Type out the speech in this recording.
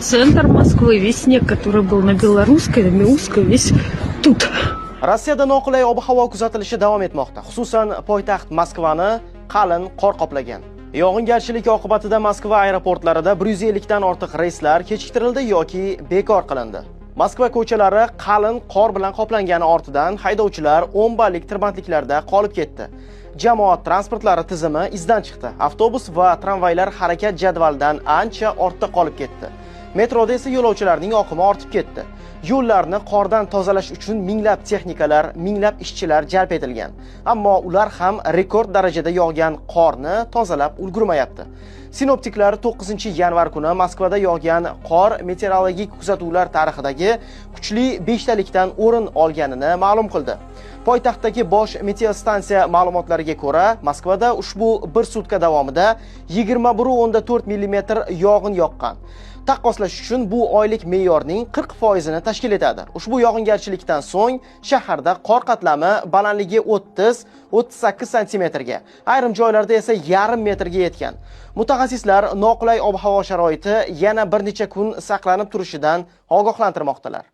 центр Москвы, весь снег, который был на Белорусской, на Миусской, весь тут. Rossiyada noqulay ob-havo kuzatilishi davom etmoqda. Xususan, poytaxt Moskvani qalin qor qoplagan. Yog'ingarchilik oqibatida Moskva aeroportlarida 150 dan ortiq reyslar kechiktirildi yoki bekor qilindi. Moskva ko'chalari qalin qor bilan qoplangani ortidan haydovchilar 10 ballik tirbandliklarda qolib ketdi. Jamoat transportlari tizimi izdan chiqdi. Avtobus va tramvaylar harakat jadvalidan ancha ortda qolib ketdi. Metroda esa yo'lovchilarning oqimi ortib ketdi. Yo'llarni qordan tozalash uchun minglab texnikalar, minglab ishchilar jalb etilgan. Ammo ular ham rekord darajada yog'gan qorni tozalab ulgurmayapti. Sinoptiklar 9-yanvar kuni Moskvada yog'gan qor meteorologik kuzatuvlar tarixidagi kuchli 5talikdan o'rin olganini ma'lum qildi. Poytaxtdagi bosh meteostansiya ma'lumotlariga ko'ra, Moskvada ushbu bir sutka davomida 21,4 mm yog'in yoqqan. Taqqoslash uchun bu oylik me'yorning 40% ni tashkil etadi. Ushbu yog'ingarchilikdan so'ng shaharda qor qatlami balandligi 30-38 sm ga, ayrim joylarda esa yarim metrga yetgan. Mutaxassislar noqulay ob-havo sharoiti yana bir necha kun saqlanib turishidan ogohlantirmoqdalar.